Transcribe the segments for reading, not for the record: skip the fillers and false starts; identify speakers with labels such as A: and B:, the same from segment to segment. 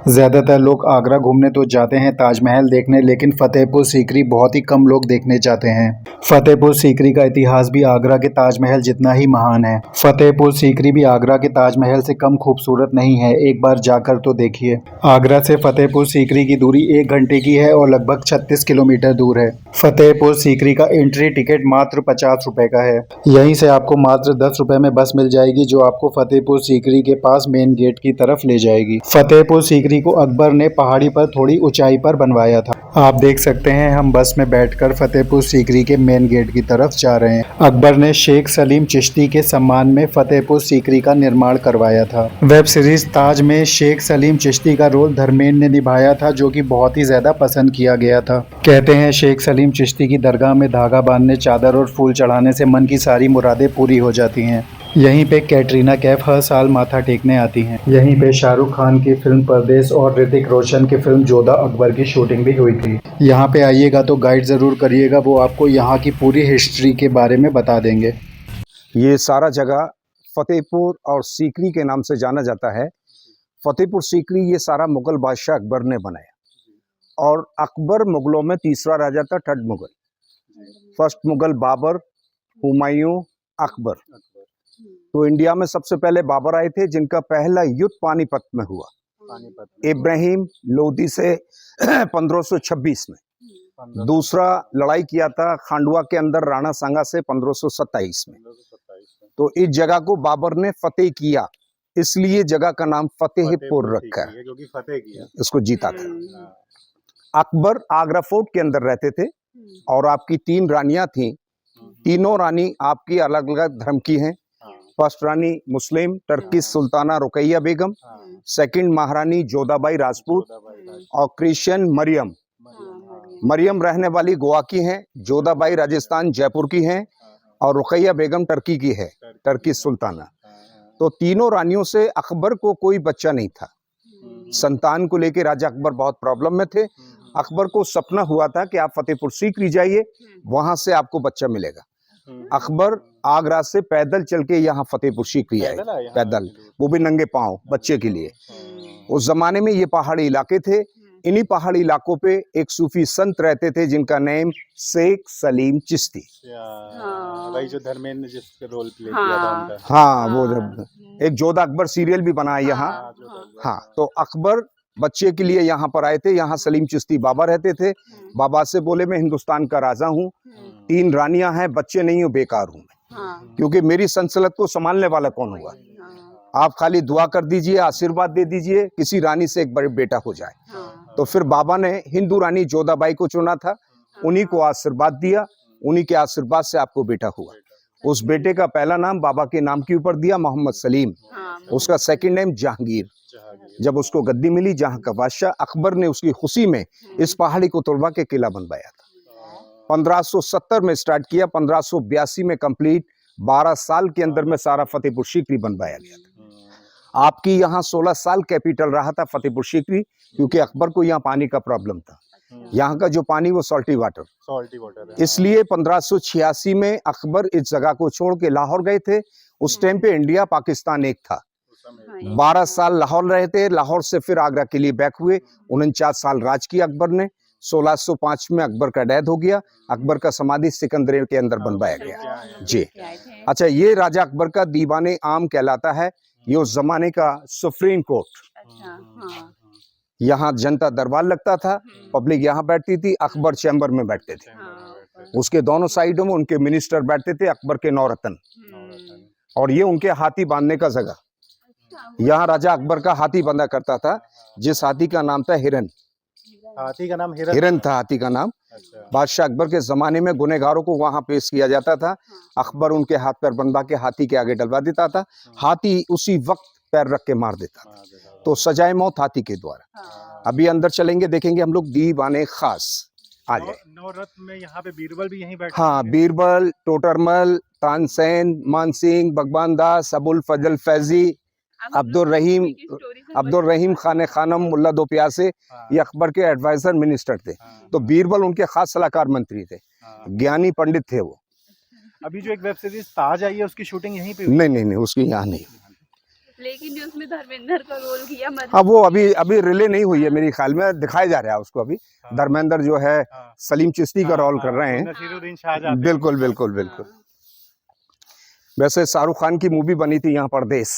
A: ज़्यादातर लोग आगरा घूमने तो जाते हैं ताजमहल देखने, लेकिन फतेहपुर सीकरी बहुत ही कम लोग देखने जाते हैं। फतेहपुर सीकरी का इतिहास भी आगरा के ताजमहल जितना ही महान है। फतेहपुर सीकरी भी आगरा के ताजमहल से कम खूबसूरत नहीं है, एक बार जाकर तो देखिए। आगरा से फतेहपुर सीकरी की दूरी 1 घंटे की है और लगभग 36 किलोमीटर दूर है। फतेहपुर सीकरी का एंट्री टिकट मात्र 50 रुपए का है। यहीं से आपको मात्र 10 रुपए में बस मिल जाएगी, जो आपको फतेहपुर सीकरी के पास मेन गेट की तरफ ले जाएगी। फतेहपुर सीकरी को अकबर ने पहाड़ी पर थोड़ी ऊंचाई पर बनवाया था। आप देख सकते हैं हम बस में बैठकर फतेहपुर सीकरी के मेन गेट की तरफ जा रहे हैं। अकबर ने शेख सलीम चिश्ती के सम्मान में फतेहपुर सीकरी का निर्माण करवाया था। वेब सीरीज ताज में शेख सलीम चिश्ती का रोल धर्मेंद्र ने निभाया था, जो कि बहुत ही ज्यादा पसंद किया गया था। कहते हैं शेख सलीम चिश्ती की दरगाह में धागा बांधने, चादर और फूल चढ़ाने से मन की सारी मुरादें पूरी हो जाती हैं। यहीं पे कैटरीना कैफ हर साल माथा टेकने आती हैं। यहीं पे शाहरुख खान की फिल्म परदेस और ऋतिक रोशन की फिल्म जोधा अकबर की शूटिंग भी हुई थी। यहाँ पे आइएगा तो गाइड ज़रूर करिएगा, वो आपको यहाँ की पूरी हिस्ट्री के बारे में बता देंगे।
B: ये सारा जगह फतेहपुर और सीकरी के नाम से जाना जाता है। फतेहपुर सीकरी ये सारा मुगल बादशाह अकबर ने बनाया और अकबर मुगलों में तीसरा राजा था, थर्ड मुगल। फर्स्ट मुगल बाबर, हुमायूं, अकबर। तो इंडिया में सबसे पहले बाबर आए थे, जिनका पहला युद्ध पानीपत में हुआ, इब्राहिम लोदी से 1526 में। दूसरा लड़ाई किया था खांडवा के अंदर राणा सांगा से 1527 में। तो इस जगह को बाबर ने फतेह किया, इसलिए जगह का नाम फतेहपुर रखा है, क्योंकि फतेह किया, इसको जीता था। अकबर आगरा फोर्ट के अंदर रहते थे और आपकी 3 रानियां थीं। तीनों रानी आपकी अलग अलग धर्म की हैं। फर्स्ट रानी मुस्लिम टर्किश सुल्ताना रुकैया बेगम, सेकंड महारानी जोधाबाई राजपूत और क्रिश्चियन मरियम रहने वाली गोवा की हैं, जोधाबाई राजस्थान जयपुर की हैं और रुकैया बेगम टर्की की है, टर्किश सुल्ताना। तो तीनों रानियों से अकबर को कोई बच्चा नहीं था। संतान को लेकर राजा अकबर बहुत प्रॉब्लम में थे। अकबर को सपना हुआ था कि आप फतेहपुर सीकरी जाइए, वहां से आपको बच्चा मिलेगा। अकबर आगरा से पैदल चल के यहाँ फतेहपुर सीकरी आए, पैदल, वो भी नंगे पांव बच्चे के लिए। उस जमाने में ये पहाड़ी इलाके थे। इन्हीं पहाड़ी इलाकों पे एक सूफी संत रहते थे, जिनका नेम शेख सलीम चिश्ती।
C: वही जो धर्मेंद्र ने जिसका रोल प्ले किया था उनका।
B: हाँ, वो एक जोधा अकबर सीरियल भी बना है यहाँ। हाँ, तो अकबर बच्चे के लिए यहाँ पर आए थे। यहाँ सलीम चिश्ती बाबा रहते थे। बाबा से बोले, मैं हिंदुस्तान का राजा हूँ, 3 रानियां हैं, बच्चे नहीं हो, बेकार हूँ मैं, क्योंकि मेरी सल्तनत को संभालने वाला कौन होगा? आप खाली दुआ कर दीजिए, आशीर्वाद दे दीजिए, किसी रानी से एक बड़े बेटा हो जाए। तो फिर बाबा ने हिंदू रानी जोधाबाई को चुना था, उन्हीं को आशीर्वाद दिया, उन्हीं के आशीर्वाद से आपको बेटा हुआ। उस बेटे का पहला नाम बाबा के नाम के ऊपर दिया, मोहम्मद सलीम। उसका सेकंड नेम जहांगीर। जब उसको गद्दी मिली जहां का बादशाह, अकबर ने उसकी खुशी में इस पहाड़ी को तोड़वा के किला बनवाया था। 1570 में स्टार्ट किया, 1582 में कंप्लीट। 12 साल के अंदर में सारा फतेहपुर सीकरी बनवाया गया था। आपकी यहाँ 16 साल कैपिटल रहा था फतेहपुर सीकरी, क्योंकि अकबर को यहाँ पानी का प्रॉब्लम था। यहाँ का जो पानी वो सॉल्टी वाटर है। इसलिए 1586 में अकबर इस जगह को छोड़ के लाहौर गए थे। उस टाइम पे इंडिया पाकिस्तान एक था। 12 साल लाहौर रहे थे। लाहौर से फिर आगरा के लिए बैक हुए। 49 साल राज किया अकबर ने। 1605 में अकबर का डेथ हो गया। अकबर का समाधि सिकंदर के अंदर बनवाया गया जी। अच्छा, ये राजा अकबर का दीवाने आम कहलाता है। ये उस जमाने का सुप्रीम कोर्ट। यहाँ जनता दरबार लगता था, पब्लिक यहाँ बैठती थी, अकबर चैम्बर में बैठते थे। उसके दोनों साइडों में उनके मिनिस्टर बैठते थे, अकबर के 9 रत्न। और ये उनके हाथी बांधने का जगह। यहाँ राजा अकबर का हाथी बंधा करता था, जिस हाथी का नाम था हिरन।
C: हाथी का नाम
B: हिरन था, हाथी का नाम। बादशाह अकबर के जमाने में गुनहगारों को वहां पेश किया जाता था। अकबर उनके हाथ पैर बनवा के हाथी के आगे डलवा देता था। हाथी उसी वक्त पैर रख के मार देता था, तो सजाए मौत हाथी के द्वारा। अभी अंदर चलेंगे, देखेंगे हम लोग दीवाने खास। आ जाए।
C: 9 रत्न में यहाँ पे बीरबल भी यहीं बैठे।
B: हाँ, बीरबल, टोटरमल, तानसेन, मानसिंह, भगवान दास, अबुल फजल फैजी, अब्दुल रहीम खान खानम, मुल्ला दो प्यासे, ये अकबर के एडवाइजर मिनिस्टर थे। तो बीरबल उनके खास सलाहकार मंत्री थे, ज्ञानी पंडित थे वो।
C: अभी जो एक वेब सीरीज ताज आई है, उसकी शूटिंग यहीं पे?
B: नहीं, उसकी यहाँ नहीं।
D: लेकिन जो उसमें धर्मेंद्र का रोल किया मतलब
B: हाँ, वो अभी अभी रिले नहीं हुई है मेरे ख्याल में, दिखाया जा रहा है उसको अभी। धर्मेंद्र जो है
C: हाँ।
B: सलीम चिश्ती का रोल कर रहे हैं।
C: नसीरुद्दीन शाह जाते हैं।
B: बिल्कुल बिल्कुल बिल्कुल। वैसे शाहरुख खान की मूवी बनी थी यहाँ परदेश।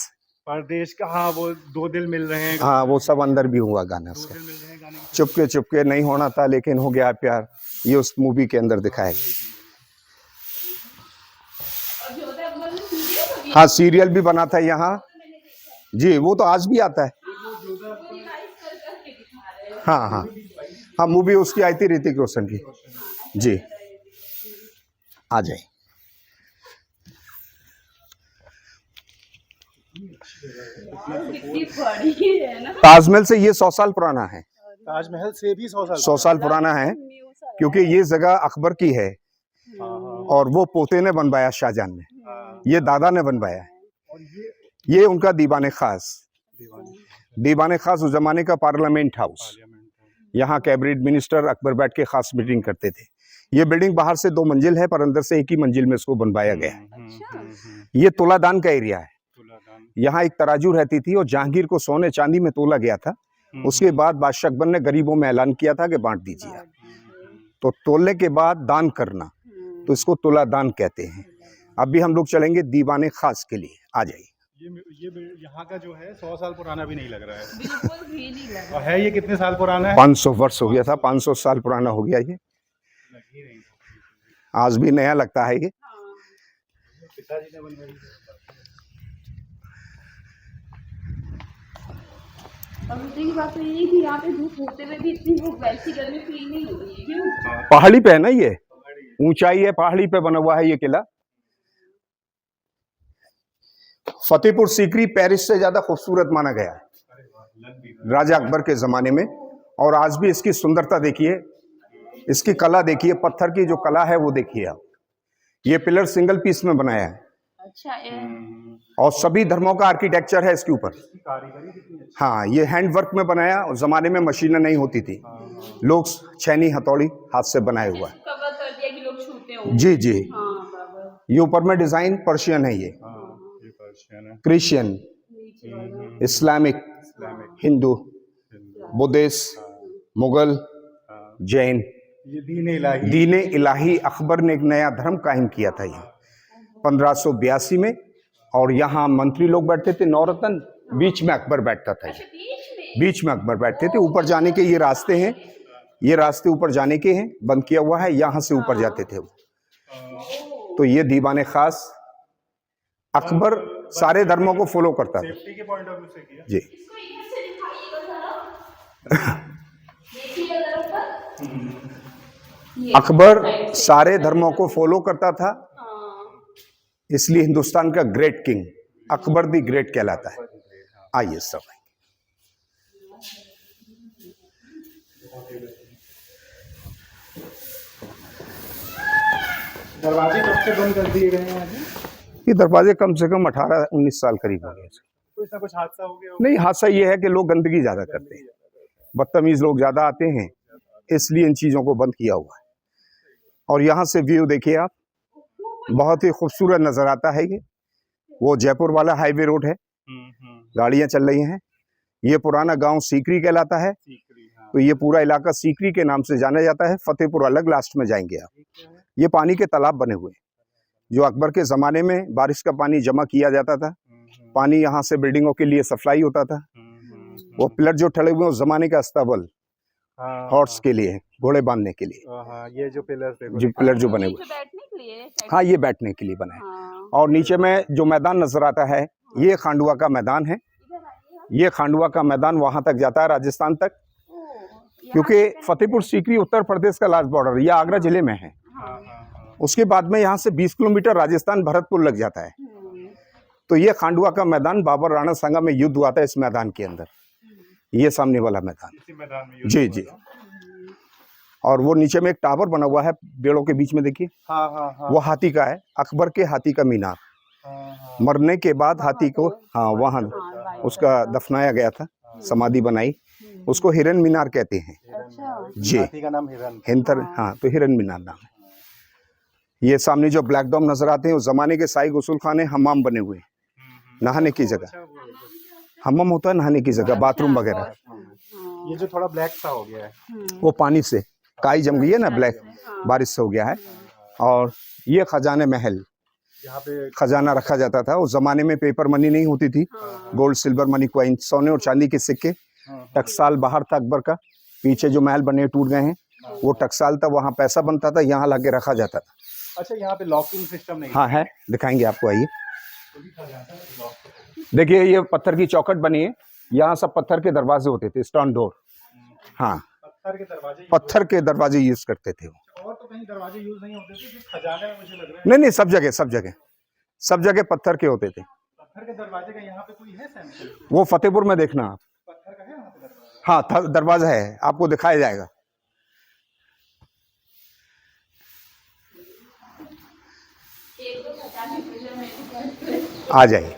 C: परदेश का, हाँ, वो दो दिल मिल रहे हैं।
B: हाँ, वो सब अंदर भी हुआ गाना
C: दो
B: उसके।
C: दिल मिल रहे हैं गाने की।
B: चुपके चुपके नहीं होना था लेकिन हो गया प्यार, ये उस मूवी के अंदर दिखाया गया।
D: और जो होता है मतलब सीरियल भी
B: हाँ, सीरियल भी बना था यहाँ जी, वो तो आज भी आता है। हाँ हाँ हाँ, मूवी उसकी आई थी ऋतिक रोशन की जी। आ जाए।
D: कितनी बड़ी है ना।
B: ताजमहल से ये 100 साल पुराना है।
C: ताजमहल से भी 100 साल
B: 100 साल पुराना है क्योंकि ये जगह अकबर की है और वो पोते ने बनवाया, शाहजहां ने, ये दादा ने बनवाया है। ये उनका दीवाने खास, दीवाने खास उस जमाने का पार्लियामेंट हाउस। यहाँ कैबिनेट मिनिस्टर अकबर बैठ के खास मीटिंग करते थे। ये बिल्डिंग बाहर से 2 मंजिल है पर अंदर से एक ही मंजिल में इसको बनवाया गया है। ये तुलादान का एरिया है। यहाँ एक तराजू रहती थी और जहांगीर को सोने चांदी में तोला गया था। उसके बाद बादशाह अकबर ने गरीबों में ऐलान किया था कि बांट दीजिए। तो तोलने के बाद दान करना, तो इसको तुलादान कहते हैं। अब भी हम लोग चलेंगे दीवाने खास के लिए। आ जाइए।
C: ये यहाँ का जो है 100 साल पुराना भी नहीं लग रहा है।
D: बिल्कुल भी नहीं लग
C: और है ये कितने साल पुराना है?
B: 500 वर्ष हो गया था, 500 साल पुराना हो गया ये। आज भी नया लगता है ये।
C: पिताजी ने बनवाई।
D: और दूसरी बात तो ये कि यहाँ पे धूप होते हुए भी इतनी वो वैसी गर्मी फील नहीं हो रही है। क्यों?
B: पहाड़ी पे है ना, ये ऊंचाई है, पहाड़ी पे बना हुआ है ये किला। फतेहपुर सीकरी पेरिस से ज्यादा खूबसूरत माना गया है राजा अकबर के जमाने में। और आज भी इसकी सुंदरता देखिए, इसकी कला देखिए, पत्थर की जो कला है वो देखिए आप। ये पिलर सिंगल पीस में बनाया है।
D: अच्छा
B: और सभी धर्मों का आर्किटेक्चर है इसके ऊपर। हाँ, ये हैंड वर्क में बनाया। उस जमाने में मशीनें नहीं होती थी, लोग छैनी हथौड़ी हाथ से बनाए हुआ है।
D: कवर कर दिया कि लोग छूते हो।
B: जी जी।
D: हाँ बराबर।
B: ये ऊपर में डिजाइन पर्शियन है, ये Christian, Islamic, Hindu, Buddhist, Mughal, Jain.
C: ये
B: दीन इलाही अकबर ने एक नया धर्म कायम किया था ये 1582 में। और यहाँ मंत्री लोग बैठते थे, नौरतन, बीच में अकबर बैठता था। बीच में अकबर बैठते थे। ऊपर जाने के ये रास्ते हैं, ये रास्ते ऊपर जाने के हैं, बंद किया हुआ है, यहाँ से ऊपर जाते थे वो। तो ये दीवाने खास अकबर सारे धर्मों को फॉलो करता था।
C: सेफ्टी के पॉइंट ऑफ व्यू से किया।
B: जी। अकबर सारे धर्मों को फॉलो करता था, इसलिए हिंदुस्तान का great king Akbar the great कहलाता है। आइए सब।
C: दरवाजे कब से बंद कर दिए गए हैं अभी?
B: ये दरवाजे कम से कम 18-19 साल करीब हो गए।
C: कुछ ना कुछ हादसा हो गया?
B: नहीं, हादसा ये है कि लोग गंदगी ज्यादा करते हैं, बदतमीज लोग ज्यादा आते हैं, इसलिए इन चीजों को बंद किया हुआ है। और यहाँ से व्यू देखिए आप, बहुत ही खूबसूरत नजर आता है। ये वो जयपुर वाला हाईवे रोड है, गाड़ियां चल रही हैं। ये पुराना गांव सीकरी कहलाता है। तो ये पूरा इलाका सीकरी के नाम से जाना जाता है। फतेहपुर अलग लास्ट में जाएंगे आप। ये पानी के तालाब बने हुए, जो अकबर के जमाने में बारिश का पानी जमा किया जाता था। पानी यहाँ से बिल्डिंगों के लिए सप्लाई होता था। वो पिलर जो ठड़े हुए उस जमाने का अस्तबल, हॉर्स के लिए, घोड़े बांधने के लिए।
C: ये जो पिलर
B: जो पिलर जो बने हुए,
D: बैठने के लिए।
B: हाँ, ये बैठने के लिए बना है। और नीचे में जो मैदान नजर आता है, ये खांडुआ का मैदान है। ये खांडुआ का मैदान वहां तक जाता है, राजस्थान तक, क्योंकि फतेहपुर सीकरी उत्तर प्रदेश का लास्ट बॉर्डर, ये आगरा जिले में है। उसके बाद में यहाँ से 20 किलोमीटर राजस्थान भरतपुर लग जाता है। तो ये खांडुआ का मैदान, बाबर राणा संगा में युद्ध हुआ था इस मैदान के अंदर। ये सामने वाला मैदान, जी जी। और वो नीचे में एक टावर बना हुआ है पेड़ों के बीच में, देखिए। वो हाथी का है, अकबर के हाथी का मीनार। मरने के बाद हाथी को, हाँ, वहाँ उसका दफनाया गया था, समाधि बनाई, उसको हिरन मीनार कहते हैं। जी,
C: हाथी का नाम हिरन।
B: हिंतर, हाँ, तो हिरन मीनार नाम है। ये सामने जो ब्लैक डॉम नजर आते हैं, उस जमाने के शाही गुसल खाने, हमाम बने हुए, नहाने की जगह। हम्मम होता है नहाने की जगह, बाथरूम वगैरह।
D: हाँ।
C: ये जो थोड़ा ब्लैक सा हो गया है,
B: वो पानी से काई जम गई है ना, ब्लैक बारिश से हो गया है। और ये खजाने महल,
C: यहाँ पे
B: खजाना रखा जाता था उस जमाने में। पेपर मनी नहीं होती थी, गोल्ड सिल्वर मनी क्वाइन, सोने और चांदी के सिक्के। टकसाल बाहर था अकबर का, पीछे जो महल बने टूट गए हैं वो टकसाल था, वहाँ पैसा बनता था, यहाँ लाके रखा जाता था।
C: अच्छा, यहाँ पे लॉकिंग सिस्टम नहीं
B: हाँ है, दिखाएंगे आपको, आइए देखिए। ये पत्थर की चौखट बनी है, यहाँ सब पत्थर के दरवाजे होते थे, स्टोन डोर। हाँ, पत्थर के दरवाजे यूज करते थे वो।
C: और तो कहीं दरवाजे यूज नहीं होते थे, सिर्फ खजाने में मुझे लग रहा है।
B: नहीं नहीं, सब जगह पत्थर के होते थे।
C: पत्थर के दरवाजे का यहाँ पे कोई है सैंपल?
B: वो फतेहपुर में देखना आप।
C: पत्थर का है वहाँ पे दरवाजा?
B: हाँ, दरवाजा है, आपको दिखाया जाएगा। आ जाइए।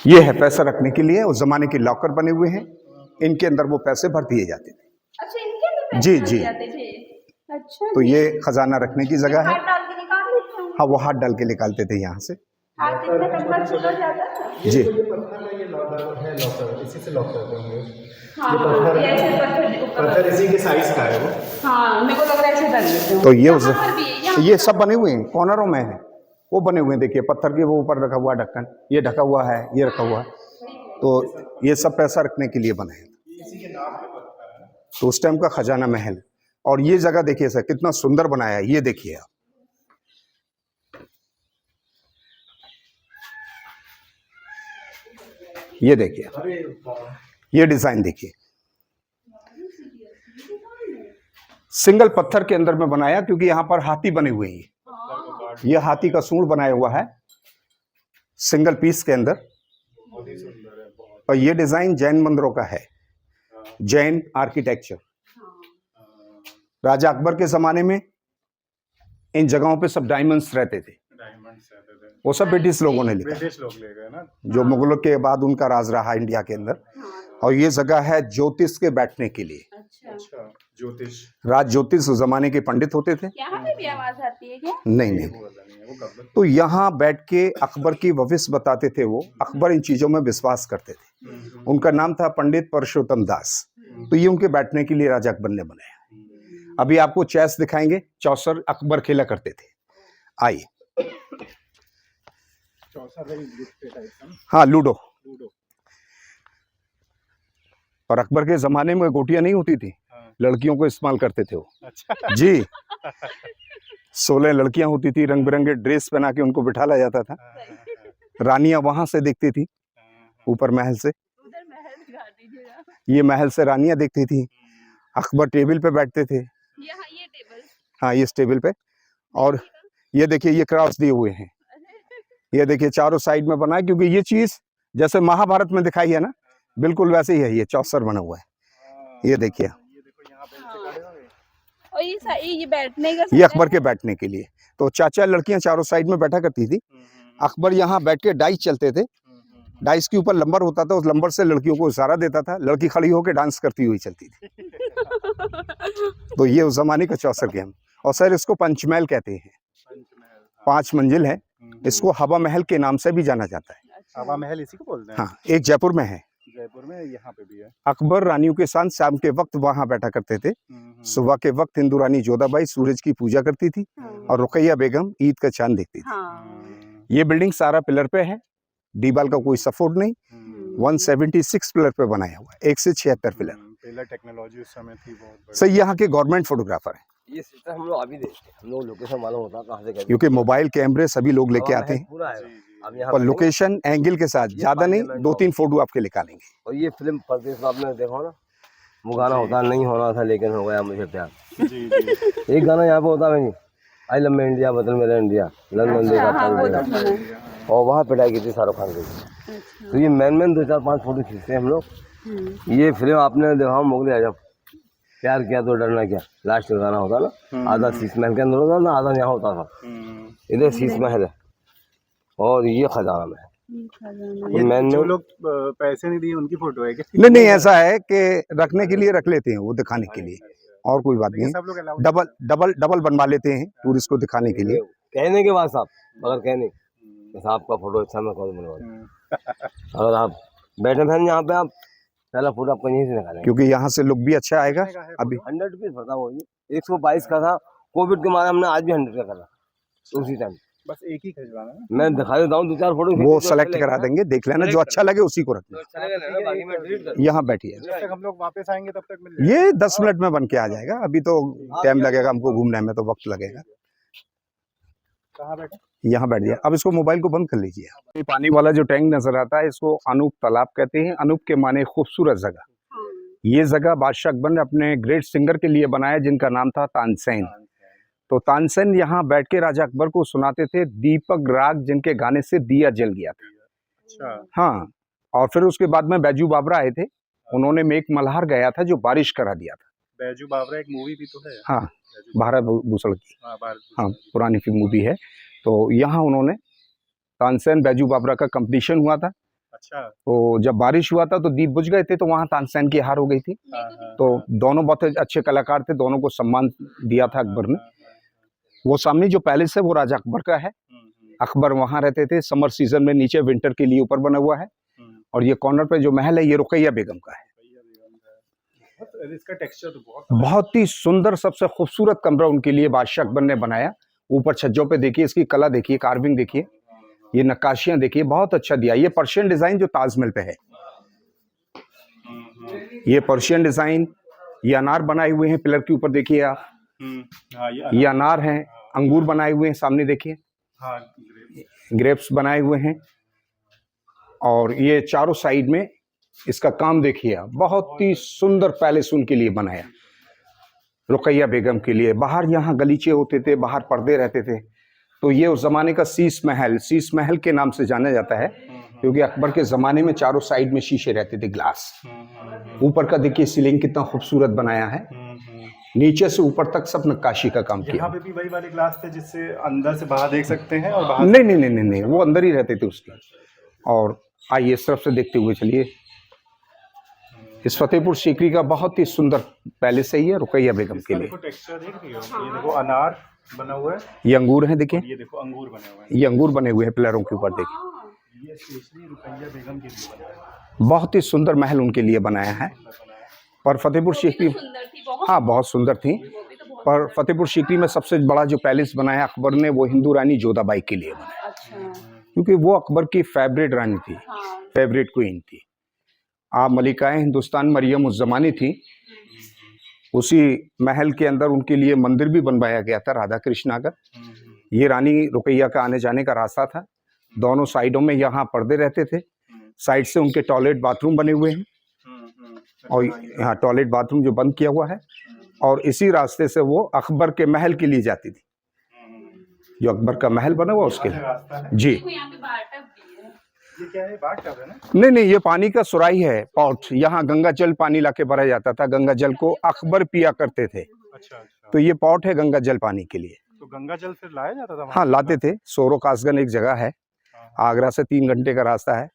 B: ये है पैसा रखने के लिए, उस जमाने के लॉकर बने हुए हैं, इनके अंदर वो पैसे भर दिए जाते थे।
D: अच्छा, इनके अंदर
B: जी,
D: पैसे
B: जी।
D: भर जाते थे? अच्छा
B: तो
D: जी।
B: ये खजाना रखने की जगह है।
D: हाथ डाल के निकाल लेते हैं?
B: हाँ, वो हाथ डाल के निकालते थे यहाँ से।
D: हाथ इतना लंबा छोटा जाता था?
B: जी,
C: ये पत्थर का ये लॉकर है, लॉकर इसी से लॉक करते होंगे।
D: हाँ, ये ऐसे पत्थर
C: पत्थर इसी के साइज का है वो।
D: हाँ, मेरे को लग रहा है ऐसे डाल देते हैं।
B: तो ये
D: यहाँ पर भी है, यहाँ
B: ये सब बने हुए हैं, कॉर्नरों में है वो बने हुए हैं। देखिए पत्थर के वो ऊपर रखा हुआ ढक्कन, ये ढका हुआ है, ये रखा हुआ है। तो ये सब पैसा रखने के लिए बने हैं। तो उस टाइम का खजाना महल। और ये जगह देखिए सर, कितना सुंदर बनाया है, ये देखिए आप। ये देखिए, ये डिजाइन देखिए, सिंगल पत्थर के अंदर में बनाया, क्योंकि यहां पर हाथी बने हुए हैं। ये हाथी का सूंड बनाया हुआ है सिंगल पीस के अंदर। और ये डिजाइन जैन मंदिरों का है, जैन आर्किटेक्चर। राजा अकबर के जमाने में इन जगहों पे सब डायमंड्स रहते थे, वो सब ब्रिटिश लोगों ने लिखा,
C: ब्रिटिश लोग ले गए ना।
B: जो मुगलों के बाद उनका राज रहा इंडिया के अंदर। और ये जगह है ज्योतिष के बैठने के लिए।
C: अच्छा, ज्योतिष,
B: राज ज्योतिष उस जमाने के पंडित होते थे।
D: यहाँ पे भी आवाज आती है क्या?
B: नहीं नहीं,
C: वो कब?
B: तो यहाँ बैठ के अकबर की भविष्य बताते थे वो। अकबर इन चीजों में विश्वास करते थे। उनका नाम था पंडित परशुत्तम दास। तो ये उनके बैठने के लिए राजा अकबर ने बनाया। अभी आपको चेस दिखाएंगे, चौसर अकबर खेला करते थे, आइए। हाँ, लूडो। और अकबर के जमाने में गोटियां नहीं होती थी, लड़कियों को इस्तेमाल करते थे वो।
C: अच्छा।
B: जी, 16 लड़कियां होती थी, रंग बिरंगे ड्रेस पहना के उनको बिठाला जाता था। रानियां वहां से देखती थी, ऊपर महल से।
D: उधर महल दिखा दीजिएगा।
B: ये महल से रानियां देखती थी। अकबर टेबल पे बैठते थे।
D: यहाँ ये टेबल।
B: हाँ, ये टेबल पे। और ये देखिए, ये क्रॉस दिए हुए हैं। ये देखिए चारों साइड में बना है, क्योंकि ये चीज जैसे महाभारत में दिखाई है ना, बिल्कुल वैसे ही है। ये चौसर बना हुआ है, ये देखिए।
D: और ये बैठने का,
B: ये अकबर के बैठने के लिए। तो चाचा लड़कियां चारों साइड में बैठा करती थी। अकबर यहाँ बैठ के डाइस चलते थे, डाइस के ऊपर लंबर होता था, उस लंबर से लड़कियों को इशारा देता था, लड़की खड़ी होकर डांस करती हुई चलती थी। तो ये उस जमाने का चौसर गेम। और सर इसको पंचमहल कहते हैं, 5 मंजिल है। इसको हवा महल के नाम से भी जाना जाता है।
C: हवा महल इसी को बोलते हैं।
B: हाँ, एक जयपुर में है,
C: जयपुर में, यहाँ पे भी है।
B: अकबर रानियों के साथ शाम के वक्त वहां बैठा करते थे। सुबह के वक्त हिंदू रानी जोधाबाई सूरज की पूजा करती थी, और रुकैया बेगम ईद का चांद देखती थी।
D: हाँ।
B: ये बिल्डिंग सारा पिलर पे है, दीवार का कोई सपोर्ट नहीं। 176 पिलर पे बनाया हुआ है, 1 से 76 पिलर।
C: पिलर टेक्नोलॉजी उस समय थी बहुत।
B: सही, यहाँ के गवर्नमेंट फोटोग्राफर है।
E: ये सिस्टम हम लोग अभी देखते हैं, हम लोग लोकेशन मालूम होता है कहाँ से गए।
B: क्योंकि मोबाइल कैमरे सभी लोग लेके
E: हवा
B: आते
E: महल
B: हैं,
E: पूरा है। अब यहाँ
B: और
E: पे
B: लोकेशन एंगल के साथ, ज्यादा नहीं, 2-3 फोटो आपके निकालेंगे।
E: और ये फिल्म परदेश में आपने देखा ना, वो गाना होता नहीं होना था लेकिन हो गया मुझे प्यार। एक गाना यहाँ पे होता है, आई लव माय इंडिया, वतन मेरा इंडिया, लंदन देखा था, और वहाँ पिटाई की थी शाहरुख खान की। तो ये मैन 2-4-5 फोटो खींचते हैं हम लोग। ये फिल्म आपने देखा मुगले आजम, प्यार किया तो डरना क्या, लास्ट का गाना होता ना, आधा शीश महल के अंदर होता ना, आधा यहाँ होता था। इधर शीश महल है और ये खजाना महल। मैंने
C: जो लोग पैसे नहीं दिए उनकी फोटो है क्या?
B: नहीं नहीं, ऐसा है कि रखने के लिए रख लेते हैं, वो दिखाने के लिए, और कोई बात नहीं।
C: सब लोग अलाउड?
B: डबल बनवा लेते हैं टूरिस्ट को दिखाने के लिए,
E: कहने के बाद साहब, अगर कहने कि साहब का फोटो अच्छा मैं कौन बनवा, अगर आप बैठे फैन यहाँ पे, आप पहला फोटो आपको यहीं से निकालेंगे,
B: क्योंकि यहाँ से लुक भी अच्छा आएगा। अभी
E: 100 रुपीज भरता वो 122 का था, कोविड के मारे हमने आज भी 100 का करा उसी टाइम।
C: बस एक ही खिंचवाना है।
E: मैं दिखा देता हूँ 2-4 फोटो,
B: वो सेलेक्ट करा देंगे, देख लेना जो अच्छा लगे उसी को रखना।
E: बाकी मैं डिलीट कर
B: यहाँ बैठिए,
C: जब तक हम लोग वापस आएंगे तब तक मिल जाएगा।
B: ये 10 मिनट में बन के आ जाएगा। अभी तो टाइम लगेगा हमको घूमने में, तो वक्त लगेगा।
C: कहाँ बैठे?
B: यहाँ बैठ जाए। अब इसको मोबाइल को बंद कर लीजिए। ये पानी वाला जो टैंक नजर आता है इसको अनूप तालाब कहते हैं। अनूप के माने खूबसूरत जगह। ये जगह बादशाह अकबर ने अपने ग्रेट सिंगर के लिए बनाया जिनका नाम था तानसेन। तो तानसेन यहाँ बैठ के राजा अकबर को सुनाते थे दीपक राग, जिनके गाने से दिया जल गया था।
C: अच्छा।
B: हाँ, और फिर उसके बाद में बैजू बाबरा आए थे, उन्होंने मेघ मल्हार गाया था जो बारिश करा दिया था।
C: बैजू बाबरा एक मूवी भी तो है।
B: हाँ, भारत भूषण की।
C: भारत
B: हाँ, पुरानी फिल्म मूवी है। तो यहाँ उन्होंने तानसेन बैजू बाबरा का कंपटीशन हुआ था।
C: अच्छा।
B: तो जब बारिश हुआ था तो दीप बुझ गए थे, तो वहाँ तानसेन की हार हो गई थी। तो दोनों बहुत अच्छे कलाकार थे, दोनों को सम्मान दिया था अकबर ने। वो सामने जो पैलेस है वो राजा अकबर का है। अकबर वहाँ रहते थे समर सीजन में, नीचे विंटर के लिए ऊपर बना हुआ है। और ये कॉर्नर पे जो महल है ये रुकैया बेगम का है।
C: इसका टेक्सचर तो
B: बहुत ही सुंदर, सबसे खूबसूरत कमरा उनके लिए बादशाह अकबर ने बनाया। ऊपर छज्जों पे देखिए, इसकी कला देखिए, कार्विंग देखिए, ये नक्काशियां देखिए, बहुत अच्छा दिया। ये पर्शियन डिजाइन जो ताजमहल पे है, ये पर्शियन डिजाइन, ये अनार बनाए हुए हैं पिलर के ऊपर देखिए आप। ये अनार हैं, अंगूर बनाए हुए हैं सामने देखिए, ग्रेप्स बनाए हुए हैं। और ये चारों साइड में इसका काम देखिए आप, बहुत ही सुंदर पैलेस उनके लिए बनाया रुकैया बेगम के लिए। बाहर यहाँ गलीचे होते थे, बाहर पर्दे रहते थे। तो ये उस जमाने का शीश महल के नाम से जाना जाता है, क्योंकि अकबर के जमाने में चारों साइड में शीशे रहते थे, ग्लास। ऊपर का देखिए सीलिंग कितना खूबसूरत बनाया है, नीचे से ऊपर तक सब नक्काशी का काम किया।
C: यहाँ पे भी वही वाले ग्लास थे जिससे अंदर से बाहर देख सकते हैं, और बाहर
B: नहीं, वो अंदर ही रहते थे उसके। और आइए इस तरफ से देखते हुए चलिए। इस फतेहपुर सीकरी का बहुत ही सुंदर पैलेस है ये रुकैया बेगम के लिए।
C: टेक्सचर देख रही हो, ये देखो अनार बना हुआ है,
B: ये अंगूर है देखिए,
C: ये देखो अंगूर बने हुए हैं,
B: ये अंगूर बने हुए हैं पिलरों के ऊपर देखिए।
C: ये स्पेशली रुकैया बेगम के लिए बना है।
B: बहुत ही सुंदर महल उनके लिए बनाया है। पर फतेहपुर सीकरी, हाँ बहुत सुंदर थी। पर फतेहपुर सीकरी में सबसे बड़ा जो पैलेस बनाया अकबर ने, वो हिंदू रानी जोधाबाई के लिए बनाया, क्योंकि वो अकबर की फेवरेट रानी थी, फेवरेट क्वीन थी। आप मलिकाए हिंदुस्तान मरियम उस जमाने थी। उसी महल के अंदर उनके लिए मंदिर भी बनवाया गया था राधा कृष्णा का। ये रानी रुकैया का आने जाने का रास्ता था। दोनों साइडों में यहाँ पर्दे रहते थे, साइड से उनके टॉयलेट बाथरूम बने हुए हैं, और यहाँ टॉयलेट बाथरूम जो बंद किया हुआ है। और इसी रास्ते से वो अकबर के महल के लिए जाती थी, जो अकबर का महल बना हुआ उसके लिए। जी,
C: ये क्या है, बाथटब है ना?
B: नहीं, ये पानी का सुराही है, पॉट। यहाँ गंगा जल पानी लाके भरा जाता था, गंगा जल को अकबर पिया करते थे।
C: अच्छा।
B: तो ये पॉट है गंगा जल पानी के लिए।
C: तो गंगा जल फिर लाया जाता था?
B: हाँ, लाते थे। सोरो कासगंज एक जगह है, आगरा से 3 घंटे का रास्ता है।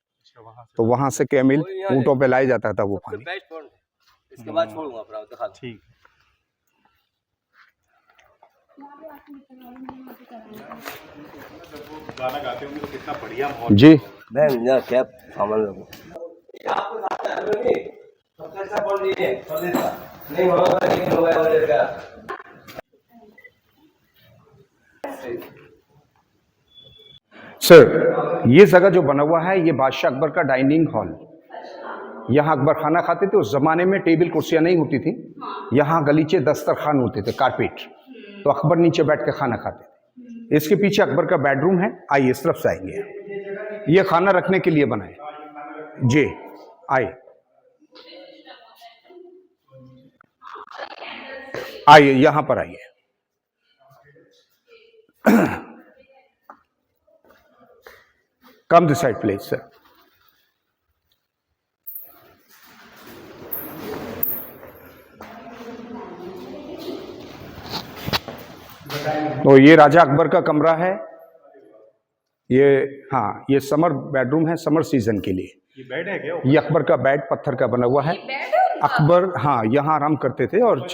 B: तो वहां से कैमिल ऊँटों पे लाया जाता था वो पानी।
E: इसके बाद छोड़ूंगा दिखा।
B: ठीक।
C: गाना गाते होंगे तो कितना बढ़िया माहौल।
B: जी,
E: बहन जा क्या सामान रखो।
B: सर ये जगह जो बना हुआ है ये बादशाह अकबर का डाइनिंग हॉल। यहाँ अकबर खाना खाते थे। उस जमाने में टेबल कुर्सियां नहीं होती थी, यहाँ गलीचे दस्तरखान होते थे, कारपेट। तो अकबर नीचे बैठ के खाना खाते थे। इसके पीछे अकबर का बेडरूम है। आइए इस तरफ से आएंगे, ये खाना रखने के लिए बनाए। जी आइए, आइए यहाँ पर आइए। Come this side please sir. तो ये राजा अकबर का कमरा है। ये हाँ, ये समर बेडरूम है, समर सीजन के लिए।
C: ये बेड है क्या?
B: ये अकबर का बेड पत्थर का बना हुआ है। अकबर हाँ यहाँ आराम करते थे, और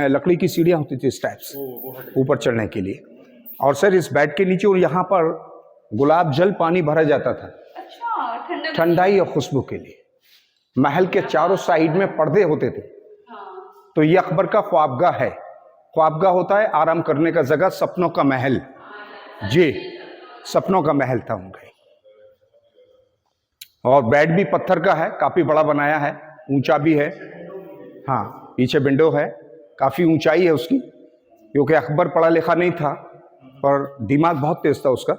B: लकड़ी की सीढ़ियाँ होती थी इस टाइप से ऊपर चढ़ने के लिए। और सर इस बेड के नीचे और यहाँ पर गुलाब जल पानी भरा जाता था
D: अच्छा, ठंडा
B: ठंडाई और खुशबू के लिए। महल के चारों साइड में पर्दे होते थे।
D: हाँ,
B: तो ये अकबर का ख्वाबगाह है। ख्वाबगाह होता है आराम करने का जगह, सपनों का महल। जी, सपनों का महल था उनका। और बेड भी पत्थर का है, काफी बड़ा बनाया है, ऊंचा भी है। हाँ, पीछे विंडो है, काफी ऊंचाई है उसकी, क्योंकि अकबर पढ़ा लिखा नहीं था पर दिमाग बहुत तेज था उसका।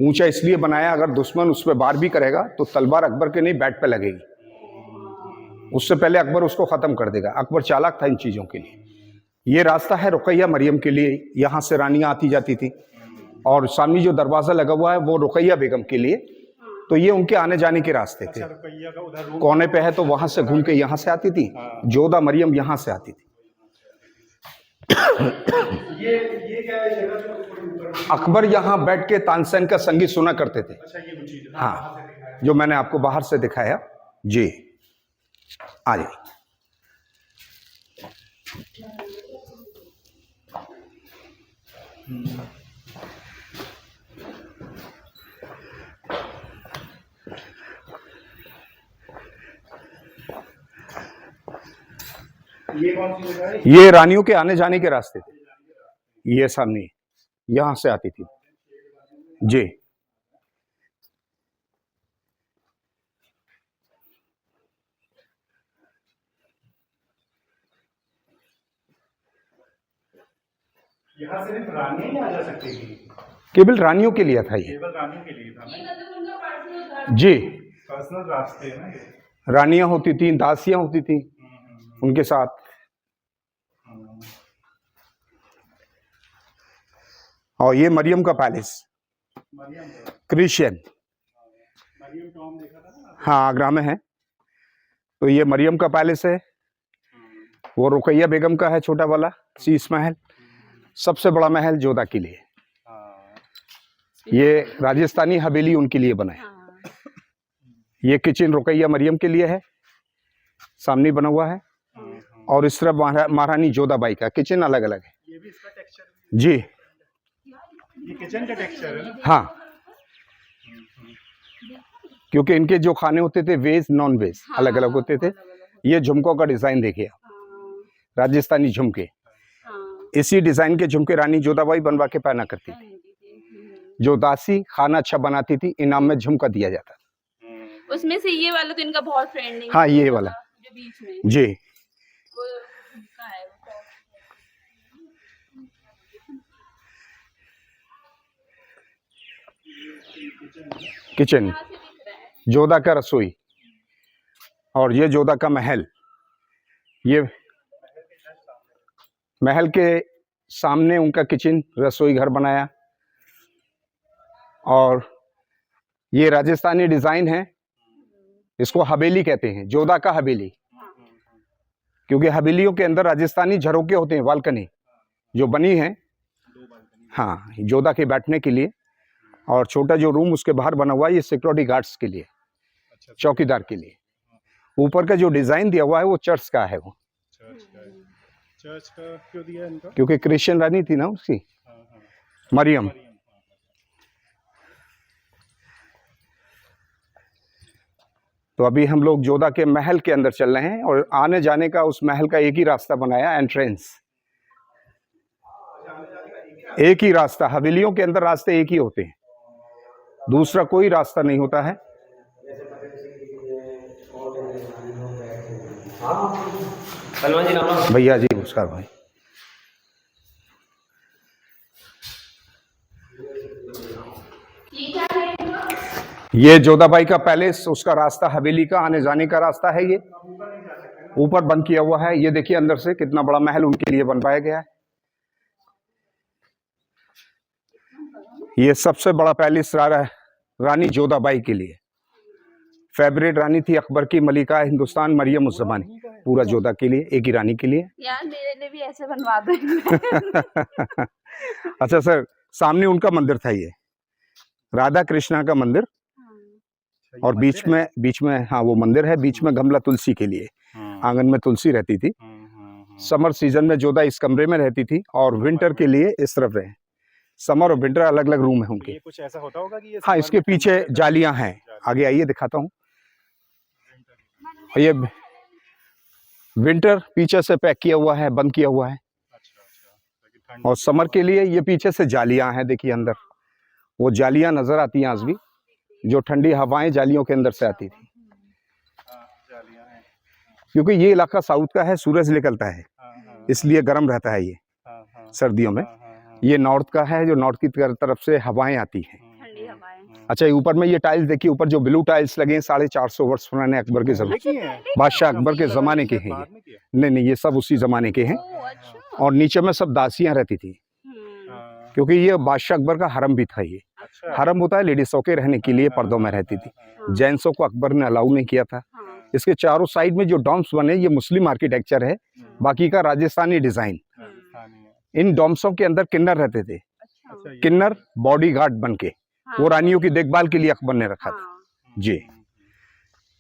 B: ऊंचा इसलिए बनाया, अगर दुश्मन उस पर वार भी करेगा तो तलवार अकबर के नहीं बेड पे लगेगी, उससे पहले अकबर उसको खत्म कर देगा। अकबर चालाक था इन चीजों के लिए। ये रास्ता है रुकैया मरियम के लिए, यहाँ से रानियां आती जाती थी। और सामने जो दरवाजा लगा हुआ है वो रुकैया बेगम के लिए। तो ये उनके आने जाने के रास्ते थे।
C: रुकैया का उधर रूम
B: कोने पे है तो वहां से घूम के यहाँ से आती थी। जोधा मरियम यहाँ से आती थी।
C: ये क्या है जगह जो ऊपर?
B: अकबर यहाँ बैठ के तानसेन का संगीत सुना करते थे।
C: अच्छा, ये वो चीज
B: हाँ, जो मैंने आपको बाहर से दिखाया। जी, आ जाइए।
C: ये कौन सी जगह है?
B: ये रानियों के आने जाने के रास्ते थे। ये सामने यहां से आती थी। जी,
C: यहाँ सिर्फ रानी ही आ जा सकती थी?
B: केवल रानियों के लिए था ये।
C: केवल रानी के लिए था ना?
D: मतलब उनका पर्सनल
B: जी,
C: पर्सनल रास्ते है ना ये?
B: रानियां होती थी, दासियां होती थी उनके साथ। और ये मरियम का पैलेस,
C: मरियम का?
B: क्रिश्चियन।
C: मरियम टॉम देखा था ना?
B: हाँ, आगरा में है। तो ये मरियम का पैलेस है। वो रुकैया बेगम का है छोटा वाला शीश महल। सबसे बड़ा महल जोधा के लिए।
C: हाँ।
B: ये राजस्थानी हवेली उनके लिए बना है।
D: हाँ,
B: ये किचन रुकैया मरियम के लिए है, सामने बना हुआ है। और इस तरफ महारानी जोधाबाई का किचन अलग अलग है।
C: ये भी इसका टेक्सचर,
B: जी,
C: ये किचन का टेक्सचर है ना?
B: हाँ, क्योंकि इनके जो खाने होते थे वेज नॉन वेज अलग अलग होते थे। ये झुमकों का डिजाइन देखिए, राजस्थानी झुमके।
D: हाँ,
B: इसी डिजाइन के झुमके रानी जोधाबाई बनवा के पहना करती थी। जो दासी खाना अच्छा बनाती थी, इनाम में झुमका दिया जाता था।
D: उसमें से ये वाला तो इनका बहुत ट्रेंडिंग।
B: हाँ, ये वाला
D: जो बीच में
B: जी।
D: वो का है वो।
B: किचन,
D: यहाँ से दिख रहा है।
B: जोधा का रसोई। और ये जोधा का महल। ये महल के सामने उनका किचन रसोई घर बनाया। और ये राजस्थानी डिजाइन है, इसको हवेली कहते हैं, जोधा का हवेली। क्योंकि हवेलियों के अंदर राजस्थानी झरोके होते हैं, बालकनी जो बनी है। हाँ, जोधा के बैठने के लिए। और छोटा जो रूम उसके बाहर बना हुआ है, ये सिक्योरिटी गार्ड्स के लिए, चौकीदार के लिए। ऊपर का जो डिजाइन दिया हुआ है वो चर्च का है। वो
C: चर्च का क्यों दिया इनको?
B: क्योंकि क्रिश्चियन रानी थी ना उसकी, मरियम। तो अभी हम लोग जोधा के महल के अंदर चल रहे हैं। और आने जाने का उस महल का एक ही रास्ता बनाया, एंट्रेंस। एक ही रास्ता, हवेलियों के अंदर रास्ते एक ही होते हैं, दूसरा कोई रास्ता नहीं होता है। भैया जी नमस्कार भाई। ये जोधाबाई का पैलेस, उसका रास्ता हवेली का आने जाने का रास्ता है। ये ऊपर बंद किया हुआ है। ये देखिए अंदर से कितना बड़ा महल उनके लिए बनवाया गया है। ये सबसे बड़ा पैलेस रानी जोधाबाई के लिए। फेवरेट रानी थी अकबर की, मलिका हिंदुस्तान मरियम उस जमाने। पूरा जोधा के लिए, एक ही रानी के लिए।
D: यार मेरे लिए भी ऐसे बनवा दो।
B: अच्छा सर, सामने उनका मंदिर था, ये राधा कृष्णा का मंदिर। और बीच में हाँ वो मंदिर है, बीच में गमला तुलसी के लिए। आंगन में तुलसी रहती थी। समर सीजन में जोधा इस कमरे में रहती थी और विंटर के लिए इस तरफ रहे। समर और विंटर अलग अलग रूम है उनके।
C: ये कुछ ऐसा होता होगा कि ये
B: हाँ,
C: समर
B: इसके
C: में
B: पीछे
C: ठंड
B: जालियां हैं, आगे आइए दिखाता हूँ। ये विंटर पीछे से पैक किया हुआ है, बंद किया हुआ है,
C: ताकि ठंड
B: और समर के लिए ये पीछे से जालियां हैं, देखिए अंदर वो जालियां नजर आती हैं आज भी, जो ठंडी हवाएं जालियों के अंदर से आती थी,
C: जालियां हैं।
B: क्योंकि ये इलाका साउथ का है, सूरज निकलता है इसलिए गर्म रहता है ये सर्दियों में। ये नॉर्थ का है, जो नॉर्थ की तरफ से हवाएं आती हैं।
D: ठंडी हवाएं।
B: अच्छा, ये ऊपर में ये टाइल्स देखिए, ऊपर जो ब्लू टाइल्स लगे हैं 450 वर्ष पुराने अकबर के जमाने, बादशाह अकबर के जमाने के हैं ये। नहीं नहीं, ये सब उसी जमाने के हैं।
D: ओह, अच्छा।
B: और नीचे में सब दासियां रहती थी, क्योंकि ये बादशाह अकबर का हरम भी था। ये हरम होता है लेडीजों के रहने के लिए, पर्दों में रहती थी। जेंट्सों को अकबर ने अलाउ नहीं किया था। इसके चारों साइड में जो डॉम्स बने, ये मुस्लिम आर्किटेक्चर है, बाकी का राजस्थानी डिजाइन। इन डॉम्सों के अंदर किन्नर रहते थे, किन्नर बॉडीगार्ड बन के, वो रानियों की देखभाल के लिए अकबर ने रखा था जी।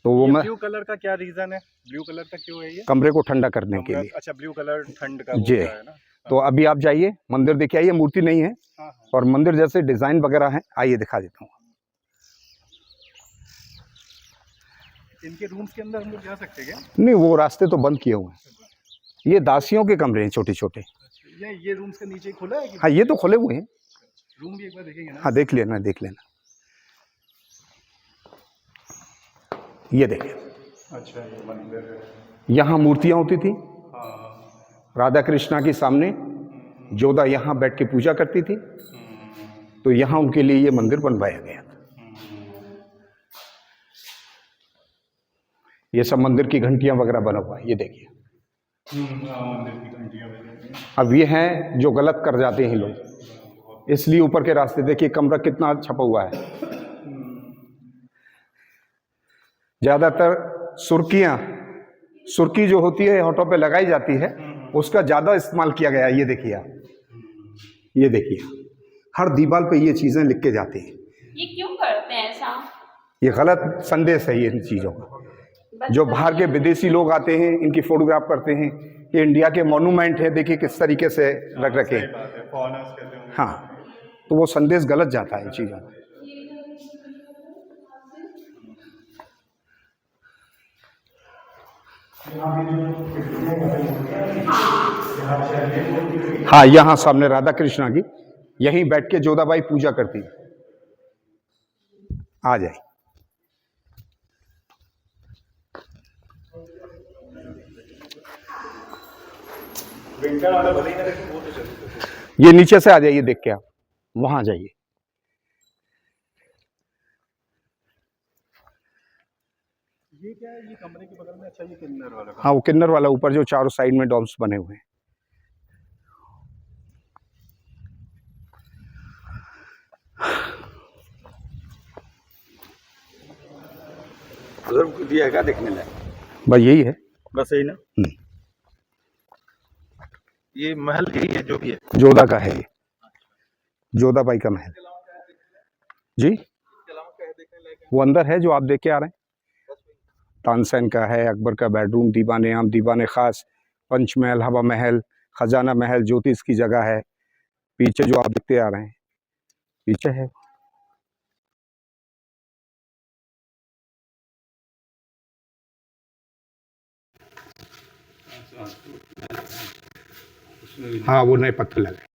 B: तो वो मैं
C: ब्लू कलर का क्या रीजन है? ब्लू कलर का क्यों है ये?
B: कमरे को ठंडा करने के लिए।
C: अच्छा, ब्लू कलर ठंड का
B: जी।
C: होता है ना।
B: तो अभी आप जाइए, मंदिर देखिए, आइए, मूर्ति नहीं है और मंदिर जैसे डिजाइन वगैरह है, आइए दिखा देता हूँ।
C: इनके रूम्स के अंदर हम लोग जा सकते हैं क्या?
B: नहीं, वो रास्ते तो बंद किए हुए हैं। ये दासियों के कमरे हैं छोटे छोटे।
C: ये रूम्स के नीचे खुला है कि
B: हाँ, ये तो खुले हुए हैं।
C: रूम भी एक बार देखेंगे ना?
B: हाँ, देख लेना, देख लेना। ये देखिए,
C: अच्छा, ये मंदिर है।
B: यहाँ मूर्तियाँ होती थी राधा कृष्णा के सामने। जोधा यहाँ बैठ के पूजा करती थी, तो यहाँ उनके लिए ये मंदिर बनवाया गया था। ये सब मंदिर की घंटियां वगैरह बना हुआ है, ये देखिए।
C: मंदिर की घंटियां बनी हैं।
B: अब ये हैं जो गलत कर जाते हैं लोग, इसलिए ऊपर के रास्ते देखिए, कमरा कितना छपा हुआ है। ज्यादातर सुर्की जो होती है होठों पे लगाई जाती है, उसका ज्यादा इस्तेमाल किया गया है। ये देखिए आप, ये देखिए, हर दीवार पे ये चीजें लिख के जाती हैं।
D: ये क्यों करते हैं ऐसा?
B: ये गलत संदेश है ये इन चीजों का। जो बाहर के विदेशी लोग आते हैं, इनकी फोटोग्राफ करते हैं। ये इंडिया के मॉन्यूमेंट है, देखिए किस तरीके से रख रखे हैं। हाँ, तो वो संदेश गलत जाता है इन चीजों में। हाँ, यहाँ सामने राधा कृष्णा की, यहीं बैठ के जोधाबाई पूजा करती है। आ जाए।
C: विंटर वाला भले ही ना लेकिन वो तो चलते।
B: ये नीचे से आ जाइए, देख के आप वहां जाइए।
C: ये क्या है? ये कमरे के बगल में, अच्छा ये किन्नर वाला।
B: हाँ, वो किन्नर वाला ऊपर जो चारों साइड में डॉम्स बने हुए हैं।
E: उधर कुछ है क्या देखने लायक?
B: बस यही है।
C: बस यही ना। ये महल यही है जो भी है?
B: जोधा का है ये, जोधाबाई का महल जी। वो अंदर है जो आप देख के आ रहे हैं, तानसेन का है, अकबर का बेडरूम, दीवाने आम, दीवाने खास, पंचमहल, हवा महल, खजाना महल, ज्योतिष की जगह है। पीछे जो आप देखते आ रहे हैं, पीछे है। हाँ, वो नए पत्थर लगे।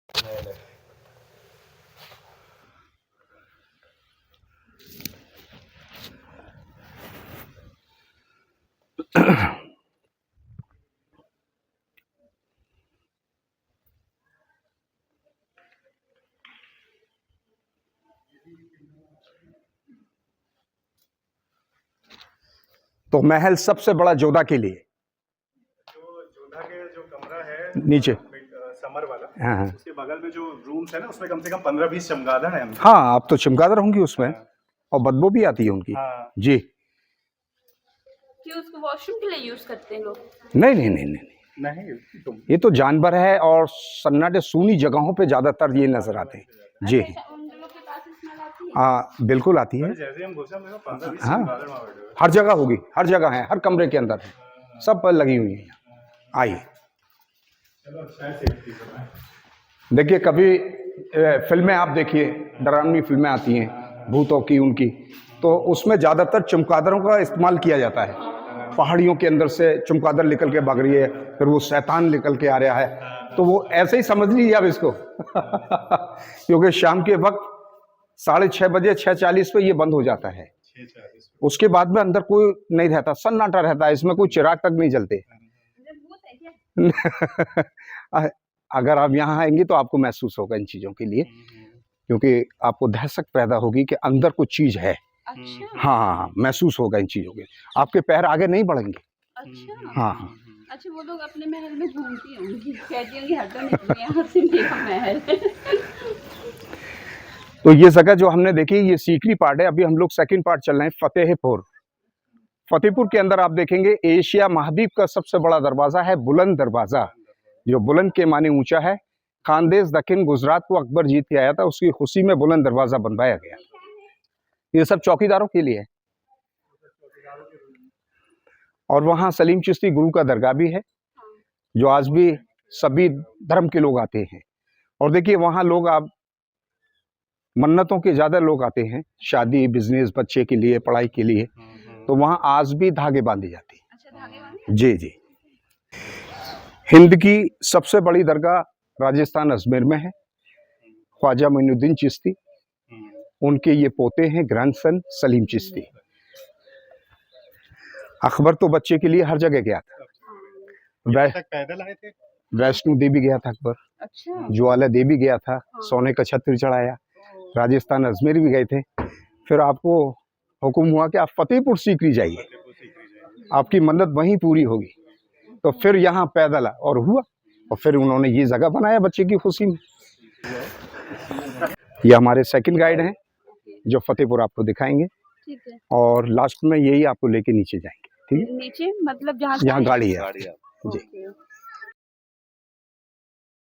B: तो महल सबसे बड़ा जोधा के लिए,
C: जोधा के जो कमरा है
B: नीचे
C: समर वाला,
B: हाँ
C: उसके बगल में जो रूम्स है ना, उसमें कम से कम 15-20 चमगादड़ हैं।
B: हाँ, अब तो चमगादड़ होंगी उसमें, और बदबू भी आती है उनकी।
C: हाँ।
B: जी।
D: कि उसको वॉशरूम के लिए यूज करते हैं लोग?
B: नहीं नहीं नहीं नहीं,
C: नहीं, तुम
B: ये तो जानवर है, और सन्नाटे सूनी जगहों पे ज्यादातर ये नजर आते हैं जी।
D: अच्छा, उन लोगों के पास स्मेल आती है?
B: बिल्कुल आती है।
C: जैसे हम घुसे, हमने कहा 15-20
B: हाँ।
C: चमगादड़ वहाँ बैठे हुए हैं।
B: हर जगह होगी, हर जगह है, हर कमरे के अंदर है, सब पर लगी हुई है। आइए
C: चलो, अच्छा है, सेफ्टी करना है।
B: देखिए, कभी फिल्में आप देखिए, डरावनी फिल्में आती हैं भूतों की उनकी, तो उसमें ज़्यादातर चमगादड़ों का इस्तेमाल किया जाता है। पहाड़ियों के अंदर से चमगादड़ निकल के भाग रही है, फिर वो शैतान निकल के आ रहा है, तो वो ऐसे ही समझ लीजिए आप इसको क्योंकि शाम के वक्त 6:30 बजे 6:40 पे ये बंद हो जाता है। उसके बाद में अंदर कोई नहीं रहता, सन्नाटा रहता है, इसमें कोई चिराग तक नहीं जलते। अगर आप यहाँ आएंगे तो आपको महसूस होगा इन चीजों के लिए, क्योंकि आपको दहशत पैदा होगी कि अंदर कुछ चीज है।
D: अच्छा
B: हाँ, महसूस होगा इन चीजों के, आपके पैर आगे नहीं बढ़ेंगे।
D: अच्छा
B: हाँ।
D: अच्छा, वो लोग अपने महल में घूमती होंगी, कहती होंगी हटो निकलो यहाँ से, मेरा महल है।
B: तो ये जगह जो हमने देखी ये सीकरी पार्ट है। अभी हम लोग सेकंड पार्ट चल रहे हैं फतेहपुर। फतेहपुर के अंदर आप देखेंगे एशिया महाद्वीप का सबसे बड़ा दरवाजा है बुलंद दरवाजा, जो बुलंद के माने ऊंचा है। खानदेश दक्षिण गुजरात को अकबर जीत के आया था, उसकी खुशी में बुलंद दरवाजा बनवाया गया। ये सब चौकीदारों के लिए है। और वहां सलीम चिश्ती गुरु का दरगाह भी है, जो आज भी सभी धर्म के लोग आते हैं। और देखिए वहां लोग, आप मन्नतों के ज्यादा लोग आते हैं, शादी, बिजनेस, बच्चे के लिए, पढ़ाई के लिए, तो वहां आज भी धागे बांधे जाते हैं।
D: अच्छा, धागे बांधे?
B: जी जी। हिंद की सबसे बड़ी दरगाह राजस्थान अजमेर में है, ख्वाजा मोइनुद्दीन चिश्ती, उनके ये पोते हैं ग्रैंडसन सलीम चिश्ती। अकबर तो बच्चे के लिए हर जगह गया था।
C: तक पैदल आए थे?
B: वैष्णो देवी गया था अकबर,
D: अच्छा
B: ज्वाला देवी गया था, सोने का छत्र चढ़ाया, राजस्थान अजमेर भी गए थे। फिर आपको हुक्म हुआ कि आप फतेहपुर सीकरी जाइए, आपकी मन्नत वहीं पूरी होगी। तो फिर यहाँ पैदल और हुआ, और फिर उन्होंने ये जगह बनाया बच्चे की खुशी में। ये हमारे सेकंड गाइड हैं जो फतेहपुर आपको दिखाएंगे,
D: ठीक है।
B: और लास्ट में यही आपको लेके नीचे जाएंगे। ठीक है,
D: नीचे मतलब जहाँ
B: यहाँ गाड़ी है। जी।
D: ओके।